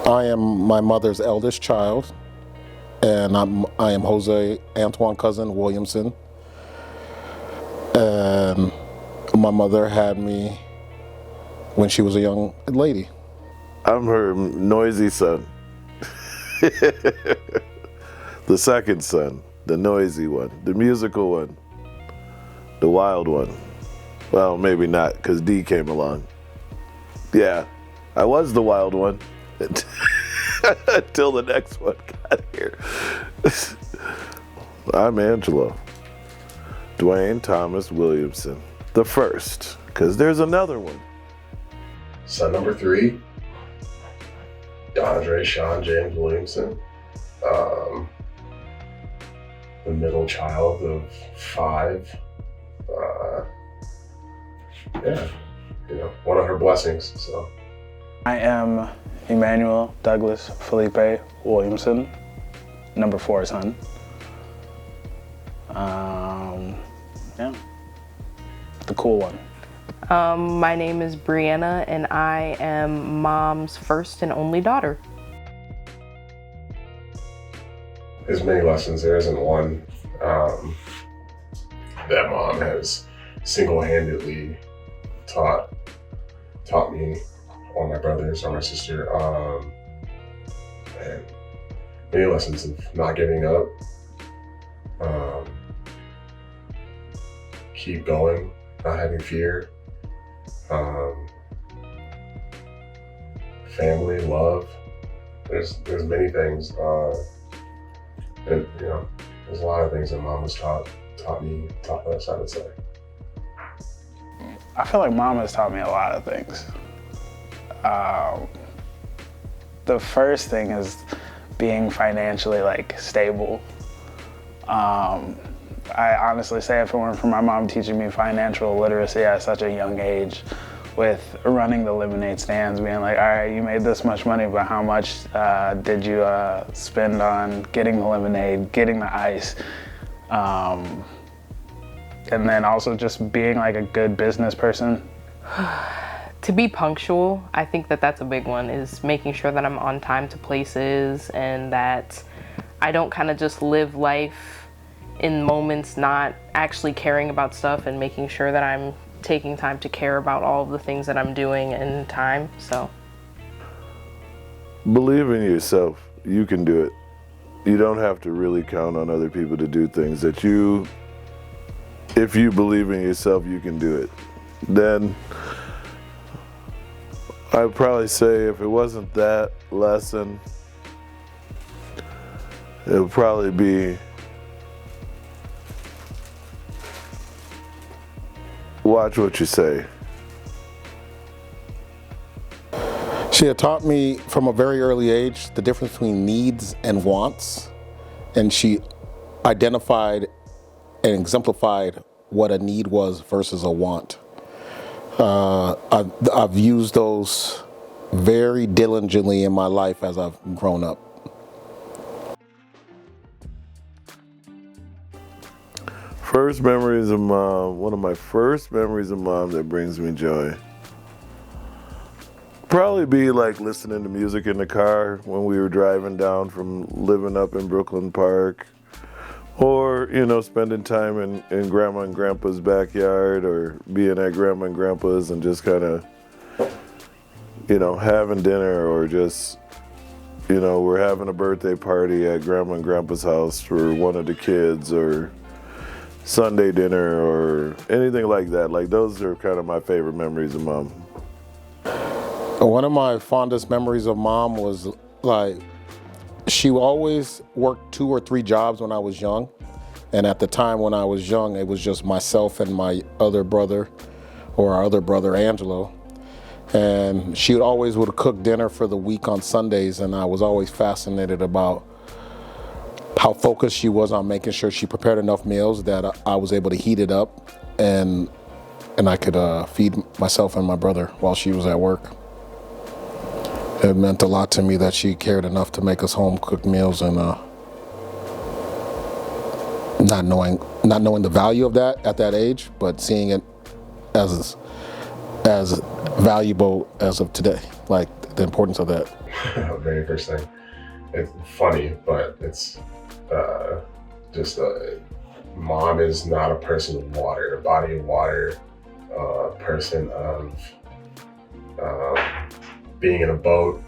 I am my mother's eldest child, and I am Jose Antoine Cousin Williamson. And my mother had me when she was a young lady. I'm her noisy son. The second son, the noisy one, the musical one, the wild one. Well, maybe not, because D came along. Yeah, I was the wild one until the next one got here. I'm Angelo. Dwayne Thomas Williamson, the first, because there's another one. Son number 3, Dondre Sean James Williamson. The middle child of 5. One of her blessings. So I am Emmanuel Douglas Felipe Williamson, number 4 son. The cool one. My name is Brianna, and I am Mom's first and only daughter. there's many lessons. There isn't one that Mom has single-handedly taught me or my brothers or my sister. And many lessons of not giving up, keep going, not having fear, family, love. There's many things, and there's a lot of things that Mom has taught us, I would say. I feel like Mom has taught me a lot of things. The first thing is being financially stable. I honestly say if it weren't for my mom teaching me financial literacy at such a young age, with running the lemonade stands, being like, all right, you made this much money, but how much did you spend on getting the lemonade, getting the ice? And then also just being a good business person. To be punctual, I think that's a big one, is making sure that I'm on time to places and that I don't kind of just live life in moments not actually caring about stuff, and making sure that I'm taking time to care about all of the things that I'm doing in time. So Believe in yourself. You can do it. You don't have to really count on other people to do things that if you believe in yourself, you can do it. Then I'd probably say if it wasn't that lesson, it would probably be watch what you say. She had taught me from a very early age the difference between needs and wants, and she identified and exemplified what a need was versus a want. I've used those very diligently in my life as I've grown up. First memories of Mom, one of my first memories of Mom that brings me joy. Probably be listening to music in the car when we were driving down from living up in Brooklyn Park. Or, spending time in Grandma and Grandpa's backyard, or being at Grandma and Grandpa's and just kind of, having dinner, or just, we're having a birthday party at Grandma and Grandpa's house for one of the kids, or Sunday dinner, or anything like that. Those are kind of my favorite memories of Mom. One of my fondest memories of Mom was she always worked 2 or 3 jobs when I was young. And at the time when I was young, it was just myself and my other brother, or our other brother, Angelo. And she would cook dinner for the week on Sundays, and I was always fascinated about how focused she was on making sure she prepared enough meals that I was able to heat it up and I could feed myself and my brother while she was at work. It meant a lot to me that she cared enough to make us home-cooked meals, and not knowing the value of that at that age, but seeing it as valuable as of today? Like the importance of that? Very first thing. It's funny, but it's just mom is not a person of water, a body of water, person of being in a boat.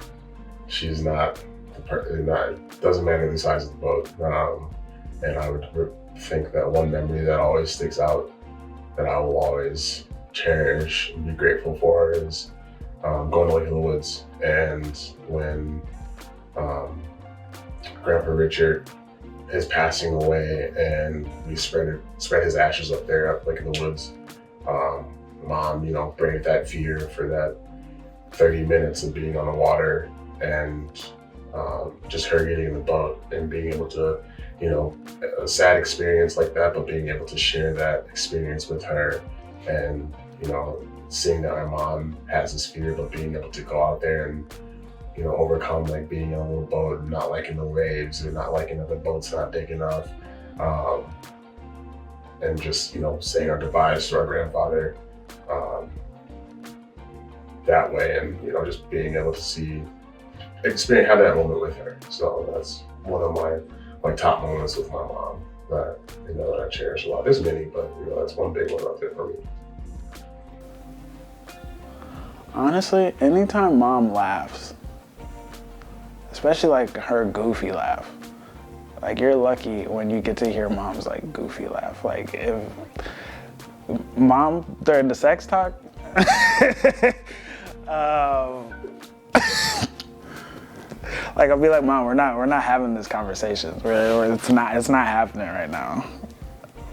She's not, doesn't matter the size of the boat. And I would think that one memory that always sticks out that I will always cherish and be grateful for is going to Lake of the Woods. And when Grandpa Richard is passing away and we spread his ashes up there at Lake of the Woods, Mom, braved that fear for that 30 minutes of being on the water, and just her getting in the boat and being able to, a sad experience like that, but being able to share that experience with her, and, seeing that my mom has this fear, but being able to go out there and, overcome like being in a little boat and not liking the waves or not liking that the boat's not big enough. And just, saying our goodbyes to our grandfather that way, and, just being able to have that moment with her. So that's one of my top moments with my mom that, that I cherish a lot. There's many, but, that's one big one out there for me. Honestly, anytime Mom laughs, especially like her goofy laugh, like you're lucky when you get to hear Mom's like goofy laugh. Like if Mom during the sex talk, like I'll be like, Mom, we're not having this conversation. It's not happening right now.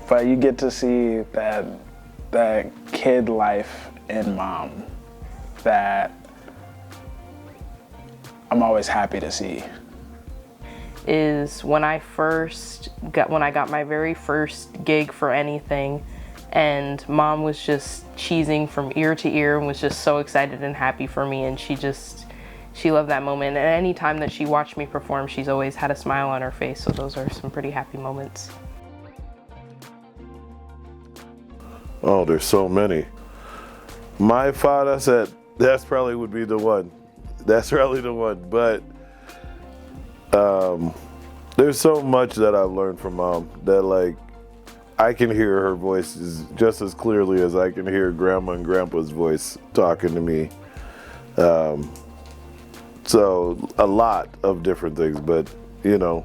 But you get to see that kid life in Mom that I'm always happy to see. Is when I got my very first gig for anything, and Mom was just cheesing from ear to ear and was just so excited and happy for me, and she loved that moment. And any time that she watched me perform, she's always had a smile on her face, so those are some pretty happy moments. Oh, there's so many. My father said that's probably would be the one. That's probably the one. But there's so much that I've learned from Mom that, like, I can hear her voice just as clearly as I can hear Grandma and Grandpa's voice talking to me. So a lot of different things, but, a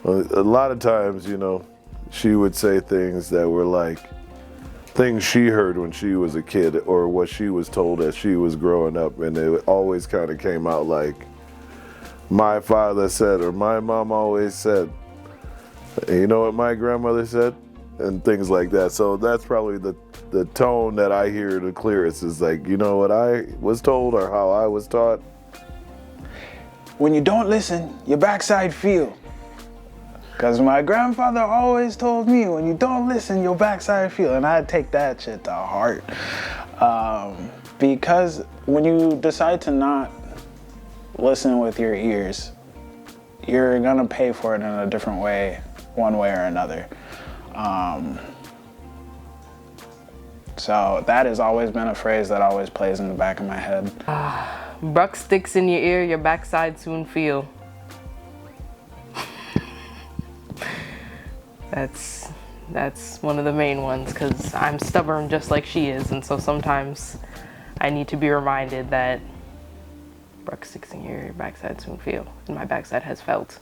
lot of times, she would say things that were like things she heard when she was a kid or what she was told as she was growing up, and it always kind of came out like my father said or my mom always said. You know what my grandmother said? And things like that. So that's probably the tone that I hear the clearest is like, what I was told or how I was taught. When you don't listen, your backside feel. Because my grandfather always told me, when you don't listen, your backside feel. And I take that shit to heart. Because when you decide to not listen with your ears, you're gonna pay for it in a different way, one way or another. So that has always been a phrase that always plays in the back of my head. Buck sticks in your ear, your backside soon feel. That's one of the main ones, because I'm stubborn just like she is, and so sometimes I need to be reminded that buck sticks in your ear, your backside soon feel, and my backside has felt.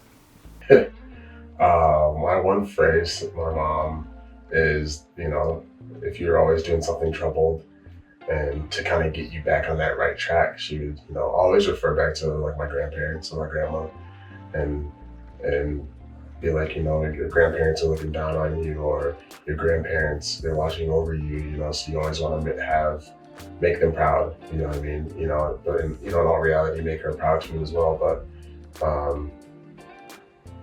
My one phrase to my mom is, if you're always doing something troubled, and to kind of get you back on that right track, she would, always refer back to like my grandparents or my grandma, and be like, your grandparents are looking down on you, or your grandparents, they're watching over you, so you always want to make them proud, you know what I mean? But in all reality, make her proud too as well. But,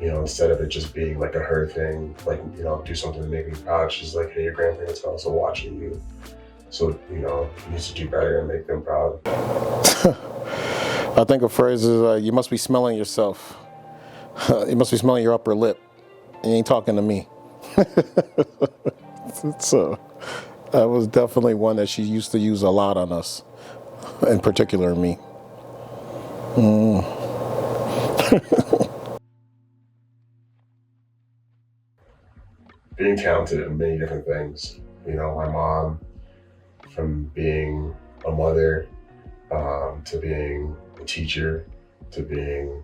instead of it just being like a her thing, like, do something to make me proud, she's like, hey, your grandparents are also watching you. So, you need to do better and make them proud. I think a phrase is, you must be smelling yourself. You must be smelling your upper lip. You ain't talking to me. So that was definitely one that she used to use a lot on us. in particular me. Being talented in many different things. You know, my mom, from being a mother, to being a teacher, to being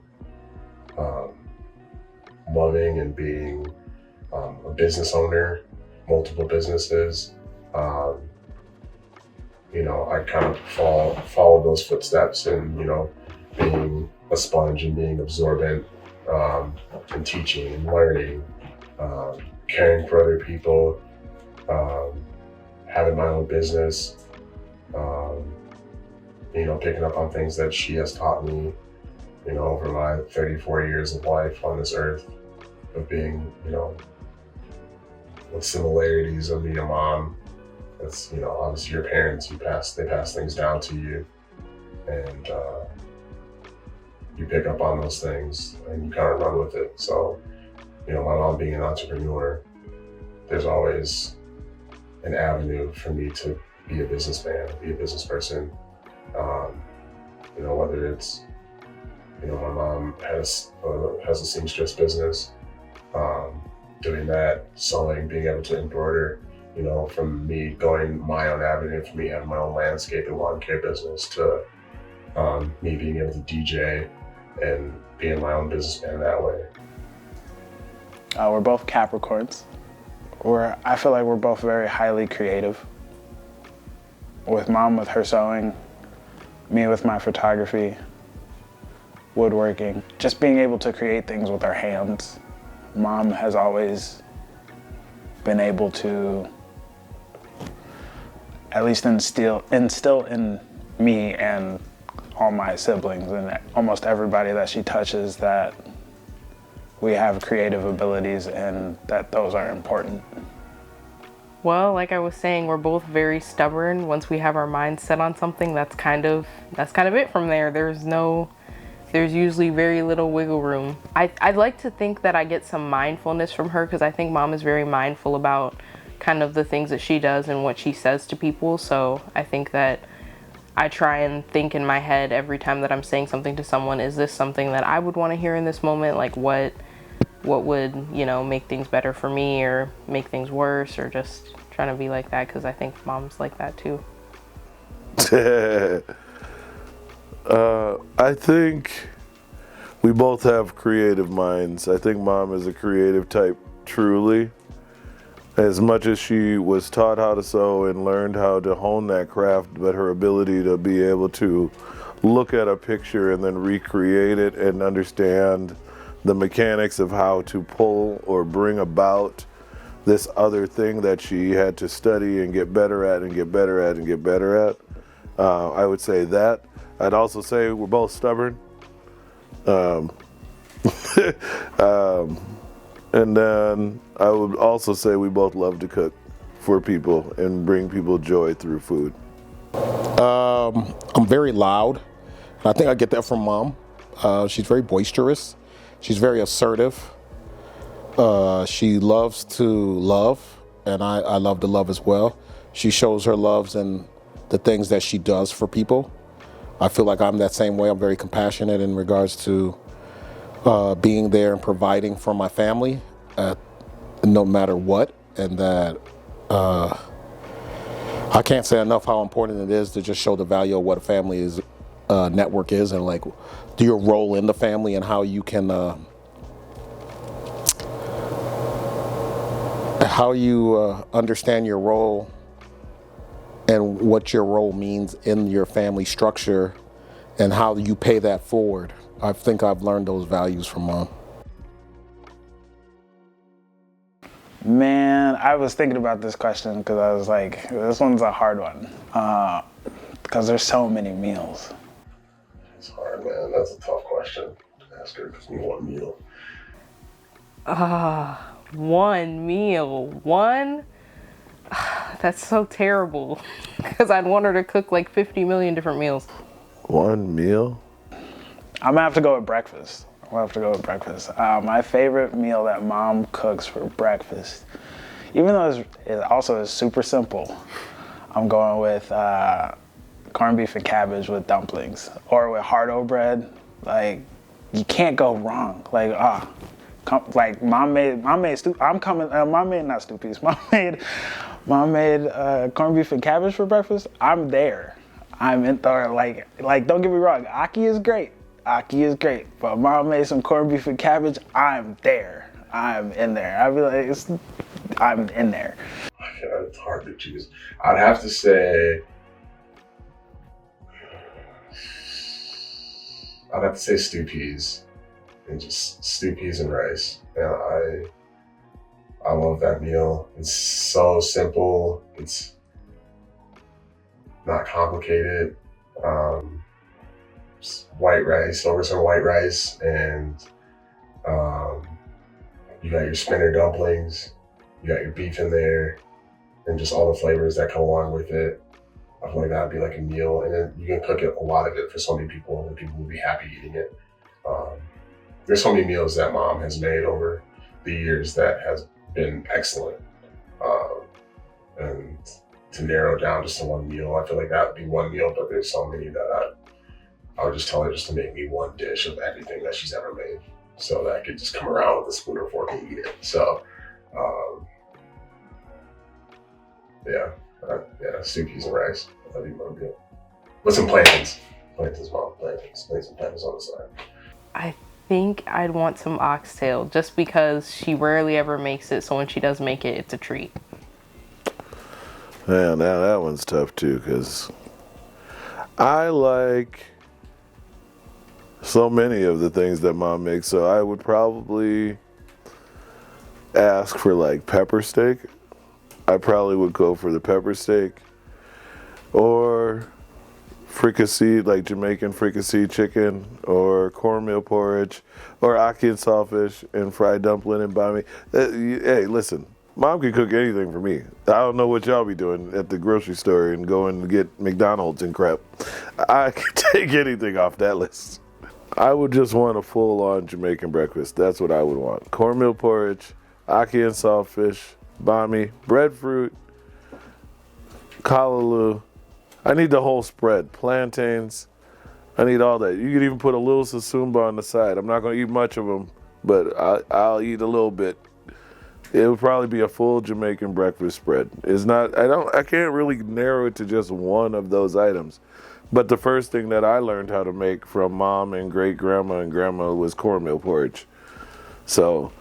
loving and being a business owner, multiple businesses. You know, I kind of follow those footsteps and, you know, being a sponge and being absorbent, and teaching and learning, caring for other people, having my own business, you know, picking up on things that she has taught me, you know, over my 34 years of life on this earth, of being, you know, with similarities of being a mom. It's, you know, obviously your parents, they pass things down to you, and you pick up on those things and you kind of run with it. So, you know, my mom being an entrepreneur, there's always an avenue for me to be a businessman, be a business person. You know, whether it's, you know, my mom has a seamstress business, doing that, sewing, being able to embroider, you know, from me going my own avenue, from me having my own landscape and lawn care business, to me being able to DJ and being my own businessman that way. We're both Capricorns. I feel like we're both very highly creative. With mom with her sewing, me with my photography, woodworking, just being able to create things with our hands. Mom has always been able to at least instill in me and all my siblings and almost everybody that she touches that we have creative abilities and that those are important. Well, like I was saying, we're both very stubborn. Once we have our minds set on something, that's kind of it from there. There's usually very little wiggle room. I'd like to think that I get some mindfulness from her, because I think mom is very mindful about kind of the things that she does and what she says to people. So I think that I try and think in my head every time that I'm saying something to someone, is this something that I would want to hear in this moment? Like what would, you know, make things better for me or make things worse, or just trying to be like that, because I think mom's like that too. I think we both have creative minds. I think mom is a creative type, truly. As much as she was taught how to sew and learned how to hone that craft, but her ability to be able to look at a picture and then recreate it and understand the mechanics of how to pull or bring about this other thing that she had to study and get better at and get better at and get better at. I would say that. I'd also say we're both stubborn. And then I would also say we both love to cook for people and bring people joy through food. I'm very loud. I think I get that from mom. She's very boisterous. She's very assertive. She loves to love, and I love to love as well. She shows her loves in the things that she does for people. I feel like I'm that same way. I'm very compassionate in regards to being there and providing for my family, no matter what. And that I can't say enough how important it is to just show the value of what a family is, network is, and like your role in the family, and how you can understand your role and what your role means in your family structure, and how you pay that forward. I think I've learned those values from mom. Man, I was thinking about this question because I was like, this one's a hard one, because there's so many meals. It's hard, man. That's a tough question to ask her. Just me one meal. One meal. One? That's so terrible, because I'd want her to cook like 50 million different meals. One meal? I'm gonna have to go with breakfast. My favorite meal that mom cooks for breakfast, even though it also is super simple, I'm going with corned beef and cabbage with dumplings or with hardo bread. Like, you can't go wrong. Like, like mom made mom made corned beef and cabbage for breakfast. I'm there. I'm in there. Like don't get me wrong. Aki is great. But mom made some corned beef and cabbage. I'm there. I'm in there. I'd be like, I'm in there. It's hard to choose. I'd have to say stew peas, and just stew peas and rice. And I love that meal. It's so simple. It's not complicated. White rice over some white rice, and you got your spinner dumplings. You got your beef in there, and just all the flavors that come along with it. I feel like that'd be like a meal, and then you can cook a lot of it for so many people, and people will be happy eating it. There's so many meals that mom has made over the years that has been excellent, and to narrow down just to one meal, I feel like that would be one meal. But there's so many that I would just tell her just to make me one dish of everything that she's ever made, so that I could just come around with a spoon or fork and eat it. So, stew peas and rice. That'd be one meal. With some plantains. Plantains on the side. I think I'd want some oxtail just because she rarely ever makes it. So when she does make it, it's a treat. Yeah, now that one's tough too, because I like so many of the things that mom makes. So I would probably ask for like pepper steak. I probably would go for the pepper steak, or fricassee, like Jamaican fricassee chicken, or cornmeal porridge, or ackee and saltfish and fried dumpling and bami. Hey, listen, mom can cook anything for me. I don't know what y'all be doing at the grocery store and going to get McDonald's and crap. I can take anything off that list. I would just want a full-on Jamaican breakfast. That's what I would want. Cornmeal porridge, ackee and saltfish, bami, breadfruit, callaloo. I need the whole spread. Plantains. I need all that. You could even put a little sasumba on the side. I'm not going to eat much of them, but I'll eat a little bit. It would probably be a full Jamaican breakfast spread. It's not. I can't really narrow it to just one of those items. But the first thing that I learned how to make from mom and great grandma and grandma was cornmeal porridge. So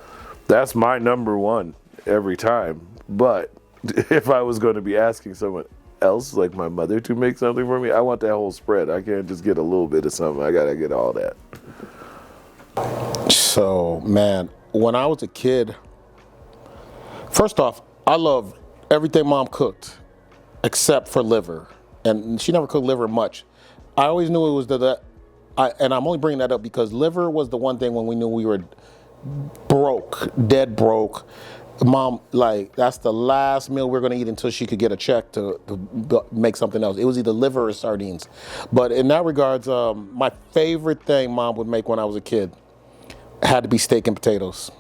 that's my number one every time. But if I was going to be asking someone else, like my mother, to make something for me, I want that whole spread. I can't just get a little bit of something. I got to get all that. So, man, when I was a kid, first off, I loved everything mom cooked except for liver. And she never cooked liver much. I always knew it was and I'm only bringing that up because liver was the one thing when we knew we were dead broke. Mom, like, that's the last meal we were going to eat until she could get a check to make something else. It was either liver or sardines. But in that regards, my favorite thing mom would make when I was a kid had to be steak and potatoes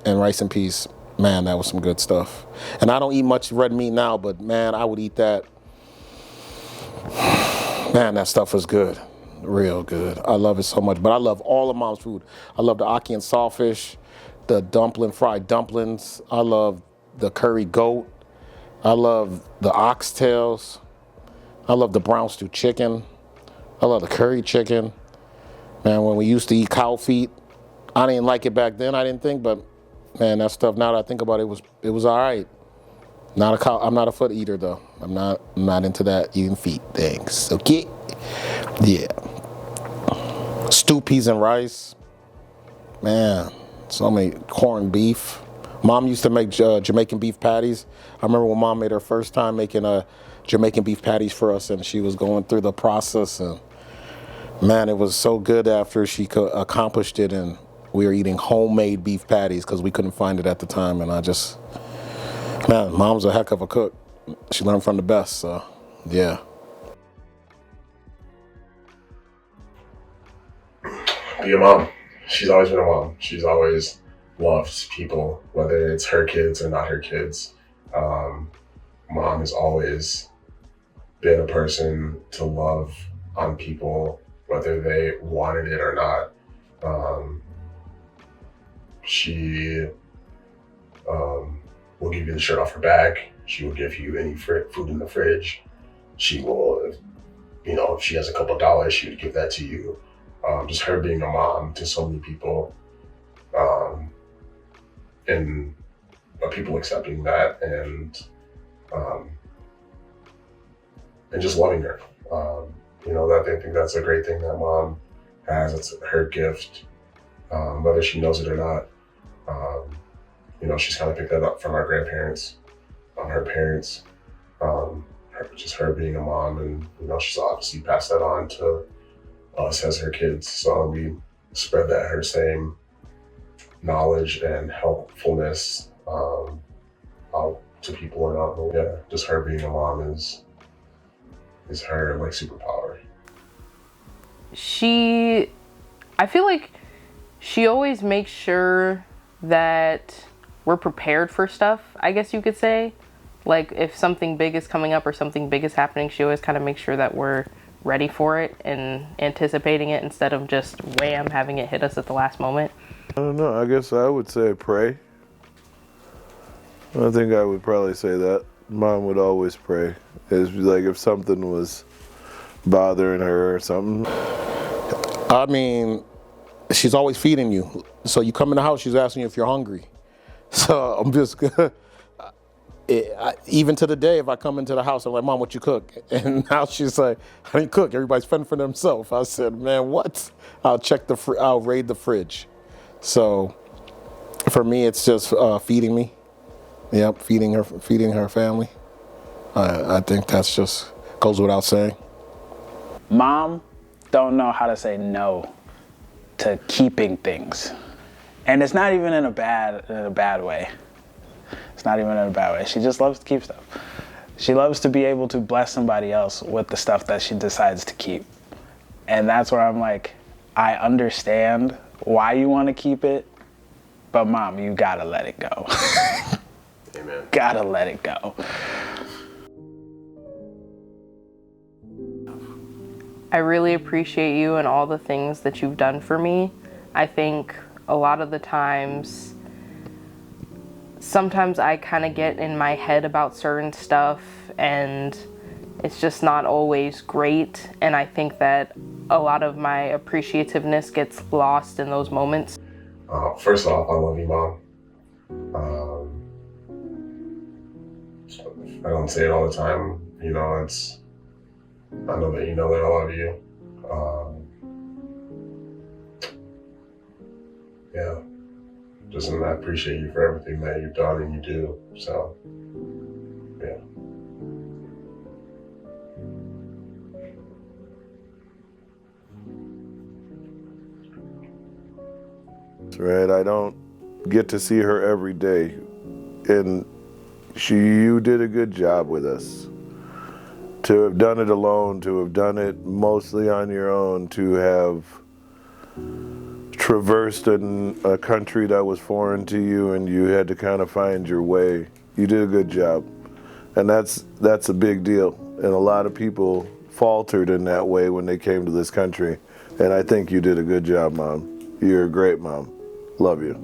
and rice and peas. Man, that was some good stuff. And I don't eat much red meat now, but man, I would eat that. Man, that stuff was good. Real good. I love it so much. But I love all of mom's food. I love the ackee and saltfish, the fried dumplings. I love the curry goat. I love the oxtails. I love the brown stew chicken. I love the curry chicken. Man, when we used to eat cow feet, I didn't like it back then, I didn't think, but man, that stuff, now that I think about it, it was all right. I'm not a foot eater though. I'm not into that eating feet things. Okay? Yeah. Stew peas and rice. Man, so many corned beef. Mom used to make Jamaican beef patties. I remember when mom made her first time making Jamaican beef patties for us, and she was going through the process, and man, it was so good after she accomplished it, and we were eating homemade beef patties because we couldn't find it at the time, and man, mom's a heck of a cook. She learned from the best, so yeah. Be a mom. She's always been a mom. She's always loved people, whether it's her kids or not her kids. Mom is always been a person to love on people, whether they wanted it or not. She will give you the shirt off her back. She will give you any food in the fridge. She will, if she has a couple of dollars, she would give that to you. Just her being a mom to so many people, and people accepting that, and just loving her. I think that's a great thing that mom has. It's her gift, whether she knows it or not. She's kind of picked that up from our grandparents, her parents, just her being a mom, and she's obviously passed that on to us as her kids. So we spread that her same knowledge and helpfulness out to people around the world. Yeah, just her being a mom is her like superpower. I feel like she always makes sure that we're prepared for stuff, I guess you could say. Like if something big is coming up or something big is happening, she always kind of makes sure that we're ready for it and anticipating it instead of just wham, having it hit us at the last moment. I don't know. I guess I would say pray. I think I would probably say that. Mom would always pray. It's like if something was bothering her or something. I mean, she's always feeding you. So you come in the house, she's asking you if you're hungry. So I'm just, even to the day, if I come into the house, I'm like, Mom, what you cook? And now she's like, I didn't cook. Everybody's fending for themselves. I said, man, what? I'll raid the fridge. So for me, it's just feeding me. Yep, feeding her family. I think that's just goes without saying. Mom don't know how to say no to keeping things. And it's not even in a bad way. It's not even in a bad way. She just loves to keep stuff. She loves to be able to bless somebody else with the stuff that she decides to keep. And that's where I'm like, I understand why you want to keep it, but Mom, you gotta let it go. Amen. Gotta let it go. I really appreciate you and all the things that you've done for me. I think a lot of the times, sometimes I kind of get in my head about certain stuff and it's just not always great. And I think that a lot of my appreciativeness gets lost in those moments. First off, I love you, Mom. I don't say it all the time. I know that you know that I love you. And I appreciate you for everything that you've done and you do. So, yeah. That's right. I don't get to see her every day, and you did a good job with us. To have done it alone, to have done it mostly on your own, to have traversed a country that was foreign to you and you had to kind of find your way. You did a good job. And that's a big deal. And a lot of people faltered in that way when they came to this country. And I think you did a good job, Mom. You're a great mom. Love you.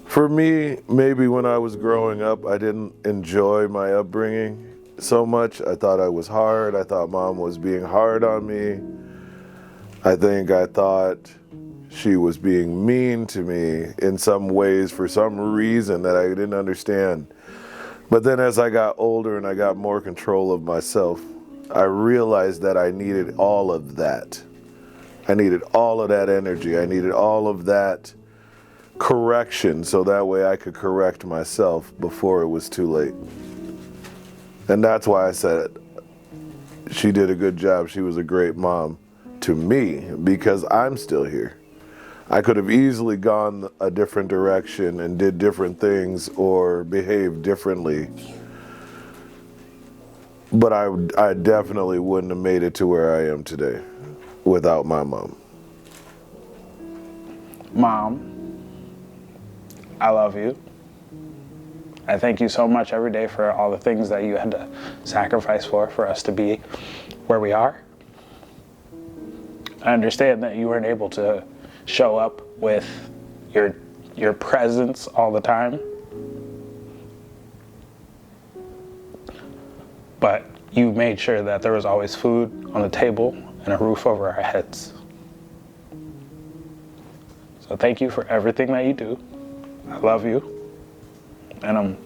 For me, maybe when I was growing up, I didn't enjoy my upbringing so much. I thought I was hard. I thought Mom was being hard on me. I think I thought she was being mean to me in some ways for some reason that I didn't understand. But then as I got older and I got more control of myself, I realized that I needed all of that. I needed all of that energy. I needed all of that correction so that way I could correct myself before it was too late. And that's why I said she did a good job. She was a great mom to me because I'm still here. I could have easily gone a different direction and did different things or behaved differently. But I definitely wouldn't have made it to where I am today without my mom. Mom, I love you. I thank you so much every day for all the things that you had to sacrifice for us to be where we are. I understand that you weren't able to show up with your presence all the time, but you made sure that there was always food on the table and a roof over our heads. So thank you for everything that you do. I love you, and I'm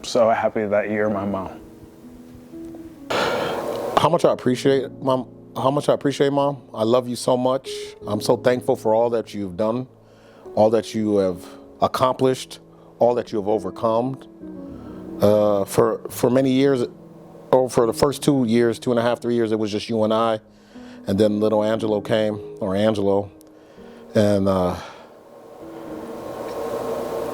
so happy that you're my mom. How much I appreciate, Mom. How much I appreciate, Mom. I love you so much. I'm so thankful for all that you've done, all that you have accomplished, all that you have overcome. For many years, or for the first 2 years, 2.5, 3 years, it was just you and I, and then little Angelo came, or Angelo, and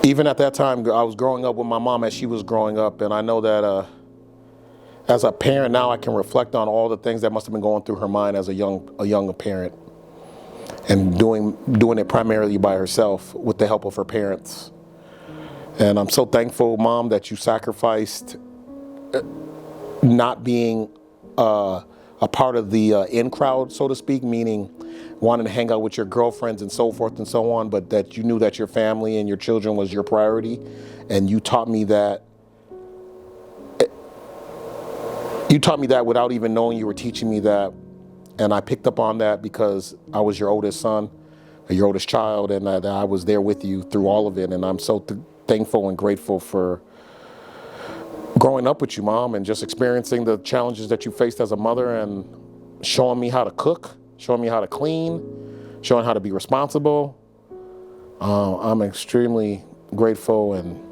even at that time, I was growing up with my mom as she was growing up, and I know that as a parent now, I can reflect on all the things that must have been going through her mind as a young parent, and doing it primarily by herself with the help of her parents. And I'm so thankful, Mom, that you sacrificed not being a part of the in crowd, so to speak, meaning wanting to hang out with your girlfriends and so forth and so on, but that you knew that your family and your children was your priority. And you taught me that. You taught me that without even knowing you were teaching me that. And I picked up on that because I was your oldest son, your oldest child, and that I was there with you through all of it. And I'm so thankful and grateful for growing up with you, Mom, and just experiencing the challenges that you faced as a mother, and showing me how to cook, showing me how to clean, showing how to be responsible. I'm extremely grateful and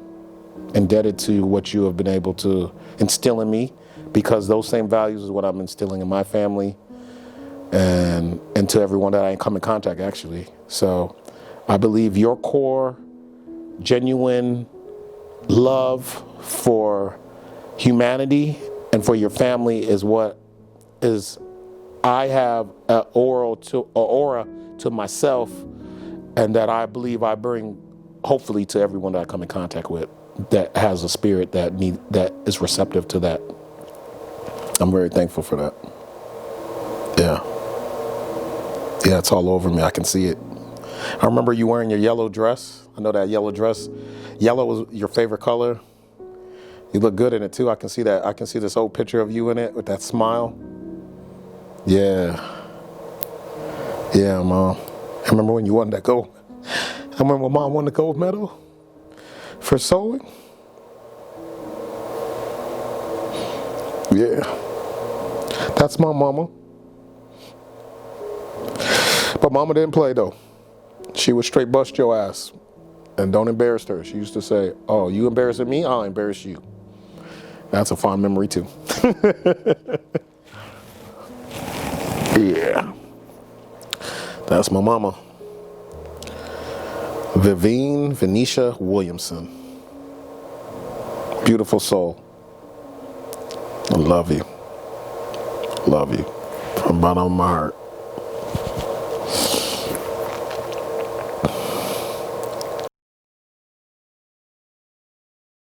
indebted to what you have been able to instill in me, because those same values is what I'm instilling in my family and to everyone that I come in contact, actually. So I believe your core, genuine love for humanity and for your family is what is I have an aura to myself, and that I believe I bring, hopefully, to everyone that I come in contact with that has a spirit that is receptive to that. I'm very thankful for that. Yeah, it's all over me. I can see it. I remember you wearing your yellow dress. I know that yellow dress. Yellow was your favorite color. You look good in it too. I can see that. I can see this old picture of you in it with that smile. Yeah, Mom. I remember when you won that gold. I remember when Mom won the gold medal for sewing. Yeah, that's my mama. But Mama didn't play though. She would straight bust your ass, and don't embarrass her. She used to say, "Oh, you embarrassing me? I'll embarrass you." That's a fond memory too. Yeah, that's my mama. Venetia Williamson. Beautiful soul. I love you. Love you from the bottom of my heart.